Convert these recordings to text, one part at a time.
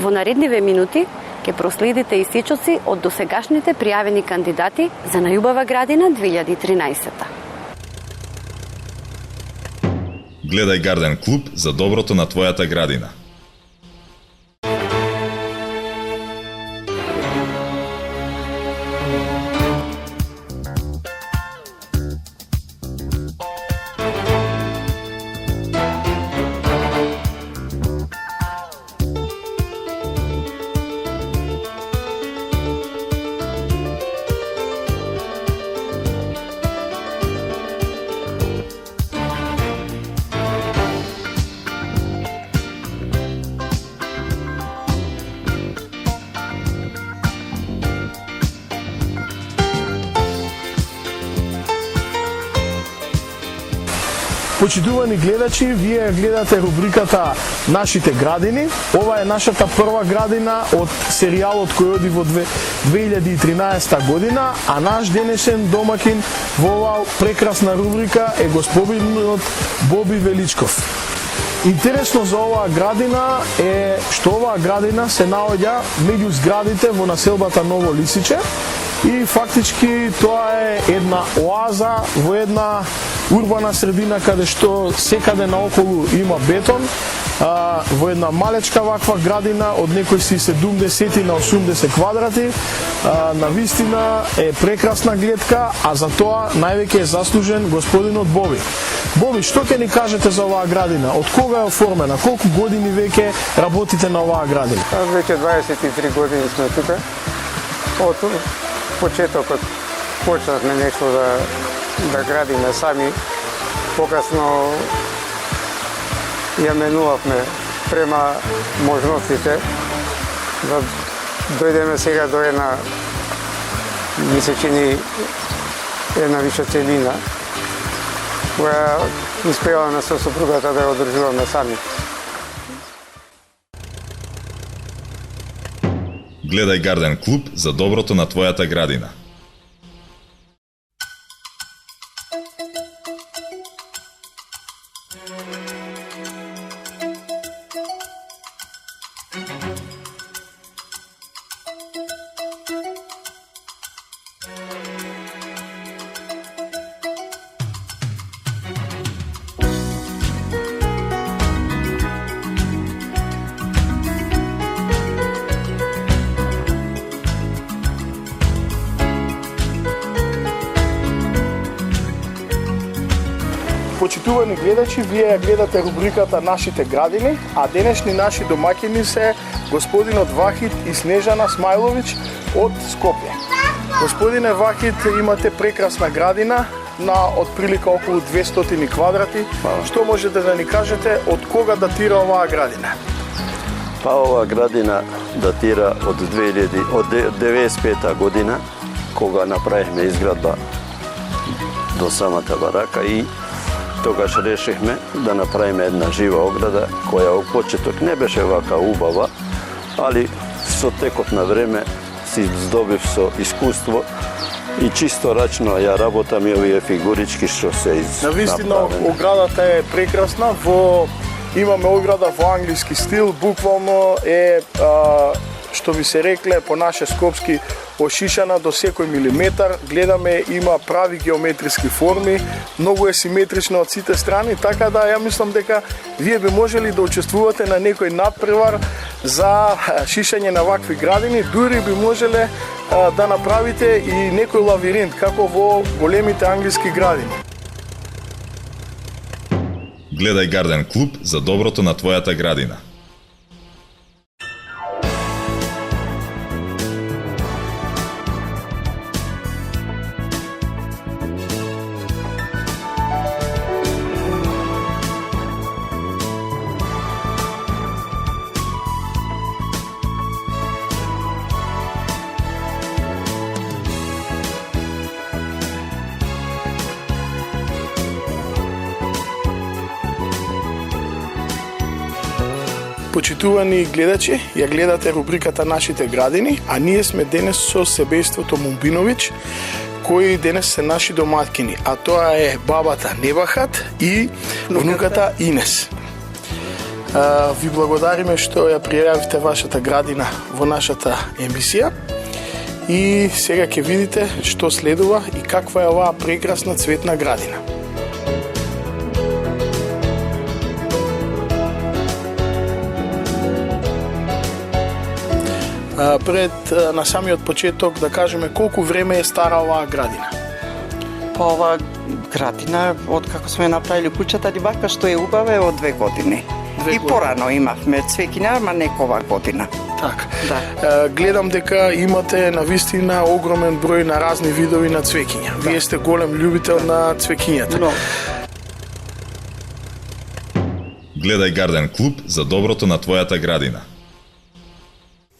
Во наредниве минути ќе проследите исечоци од досегашните пријавени кандидати за најубава градина 2013. Гледај Гарден клуб за доброто на твојата градина. Почитувани гледачи, вие гледате рубриката Нашите градини. Ова е нашата прва градина од серијалот кој оди во 2013 година, а наш денешен домакин во оваа прекрасна рубрика е господинот Боби Величков. Интересно за оваа градина е што оваа градина се наоѓа меѓу зградите во населбата Ново Лисиче и фактички тоа е една оаза во една урбана средина каде што секаде наоколу има бетон, во една малечка ваква градина од некои си 70 на 80 квадрати, на вистина е прекрасна гледка, а за тоа највеќе е заслужен господинот Боби. Боби, што ќе ни кажете за оваа градина? Од кога е оформена? Колку години веќе работите на оваа градина? Веќе 23 години сме тука. Од почетокот почнавме нешто да градиме сами. Покасно ја менувавме према можностите да дојдеме сега до една, ми се чини, една виша целина која успеваме со сопругата да ја одржуваме сами. Гледај Гарден клуб за доброто на твојата градина. Почитувани гледачи, вие ја гледате рубриката Нашите градини, а денешни наши домакини се господинот Вахид и Снежана Смајловиќ од Скопје. Господине Вахид, имате прекрасна градина на отприлика околу 200 квадрати. Што можете да ни кажете од кога датира оваа градина? Па оваа градина датира од 95 година, кога направихме изградба до самата барака и тогаш решихме да направиме една жива ограда, која во почеток не беше вака убава, али со текот на време си здобив со искуство и чисто рачно ја работам и овие фигурички што се Навистина оградата е прекрасна, имаме ограда во англиски стил, буквално е што би се рекле по наше скопски ошишана до секој милиметар. Гледаме, има прави геометриски форми, многу е симетрично од сите страни, така да ја мислам дека вие би можели да учествувате на некој надпревар за шишање на вакви градини, дури би можеле да направите и некој лавиринт, како во големите англиски градини. Гледај Гарден клуб за доброто на твојата градина. Почитувани гледачи, ја гледате рубриката Нашите градини, а ние сме денес со семејството Мумбиновиќ, кои денес се наши домаќини, а тоа е бабата Небахат и внуката Инес. Ви благодариме што ја пријавивте вашата градина во нашата емисија. И сега ќе видите што следува и каква е оваа прекрасна цветна градина. Пред на самиот почеток да кажеме колку време е стара оваа градина. Па оваа градина, од како сме направили куќата Дибака, што е убава, е од 2 години. И порано имавме цвеќиња, ама не ова година. Така. Да. Гледам дека имате навистина огромен број на разни видови на цвеќиња. Вие сте голем љубител на цвеќињата. Но Гледај Гарден клуб за доброто на твојата градина.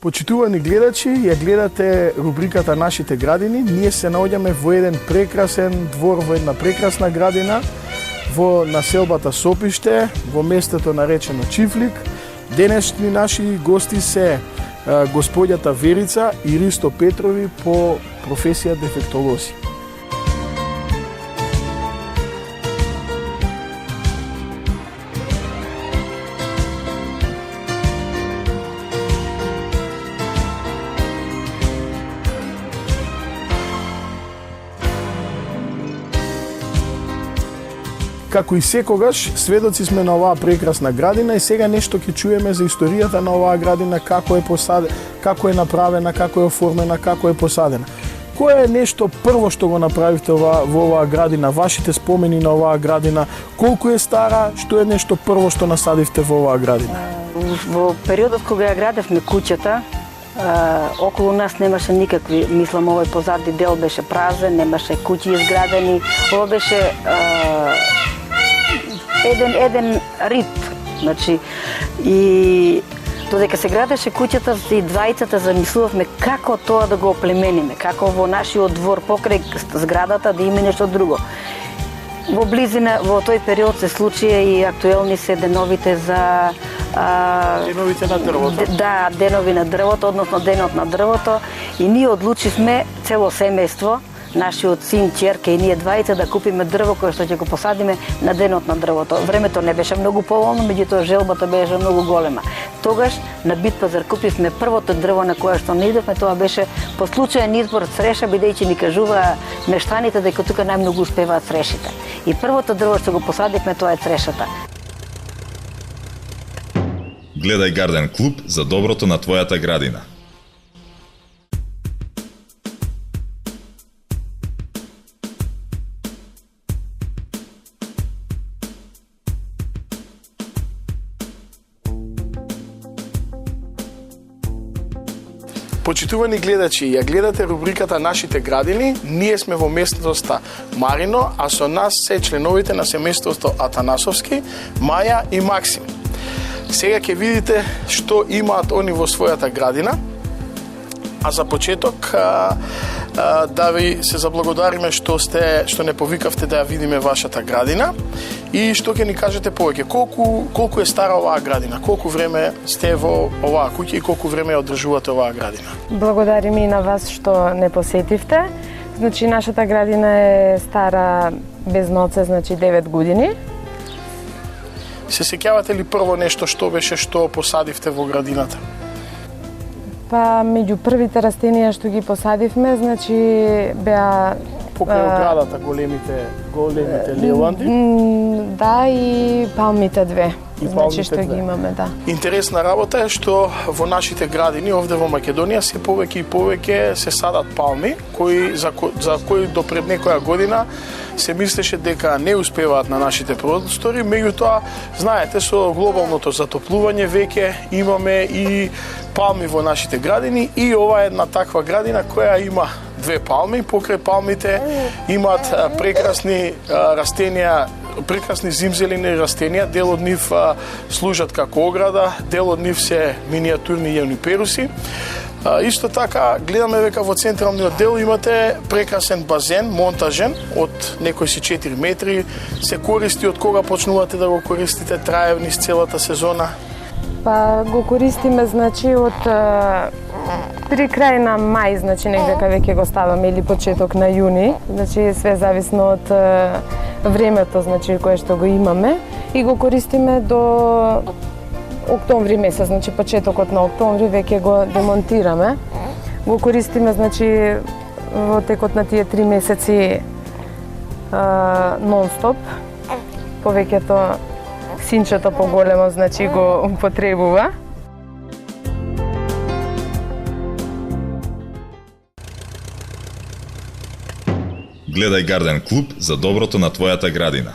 Почитувани гледачи, ја гледате рубриката Нашите градини. Ние се наоѓаме во еден прекрасен двор, во една прекрасна градина, во населбата Сопиште, во местото наречено Чифлик. Денешни наши гости се господјата Верица и Ристо Петрови по професија дефектолози. Како и секогаш, сведоци сме на оваа прекрасна градина и сега нешто ќе чуеме за историјата на оваа градина, како е посадена, како е направена, како е оформена, како е посадена. Кое е нешто прво што го направивте во оваа градина, вашите спомени на оваа градина, колку е стара, што е нешто прво што насадивте во оваа градина? Во периодот кога ја градевме куќата, околу нас немаше никакви, мислам, овој позади дел беше празен, немаше куќи изградени, ова беше еден рит, значи, и додека се градеше куќата и двајцата замислувавме како тоа да го оплемениме, како во нашиот двор покрај зградата да има нешто друго. Во близина, во тој период се случија и актуелни се деновите за деновите на дрвото. Да, денови на дрвото, односно денот на дрвото, и ние одлучивме цело семејство, нашиот син, ќерка и ние двајца да купиме дрво кое што ќе го посадиме на денот на дрвото. Времето не беше многу поволно, меѓутоа желбата беше многу голема. Тогаш на Бит пазар купивме првото дрво на кое што не идовме, тоа беше по случаен избор цреша, бидејќи ни кажуваа мештаните дека тука најмногу успеваат црешите. И првото дрво што го посадивме тоа е црешата. Гледај Гарден клуб за доброто на твојата градина. Почитувани гледачи, ја гледате рубриката Нашите градини. Ние сме во местноста Марино, а со нас се членовите на семејството Атанасовски, Маја и Максим. Сега ќе видите што имаат они во својата градина. А за почеток да ви се заблагодариме што не повикавте да ја видиме вашата градина и што ќе ни кажете повеќе. Колку е стара оваа градина? Колку време сте во оваа куќа и колку време ја одржувате оваа градина? Благодариме и на вас што не посетивте. Значи, нашата градина е стара без ноце, значи 9 години. Се сеќавате ли прво нешто што беше што посадивте во градината? Па, меѓу првите растенија што ги посадивме, значи беа покрај оградата големите леванди? Да, и палмите две. И значи што ги имаме, да. Интересна работа е што во нашите градини овде во Македонија се повеќе и повеќе се садат палми, за кои до пред некоја година се мислеше дека не успеваат на нашите простори, меѓутоа, знаете, со глобалното затоплување веќе имаме и палми во нашите градини и ова е една таква градина која има 2 палми, покрај палмите имаат прекрасни растенија, прекрасни зимзелени растенија, дел од нив служат како ограда, дел од нив се миниатурни јуниперуси. Исто така, гледаме дека во централниот дел имате прекрасен базен, монтажен, од некои си 4 метри, се користи од кога почнувате да го користите, трае низ целата сезона? Па го користиме, значи, од при крај на мај, значи некако веќе го ставаме, или почеток на јуни, значи све зависно од времето, значи кое што го имаме, и го користиме до октомври месец, значи почетокот на октомври веќе го демонтираме. Го користиме, значи, во текот на тие 3 месеци нон-стоп. Повеќето синчето поголемо, значи, го употребува. Гледај Гарден клуб за доброто на твојата градина.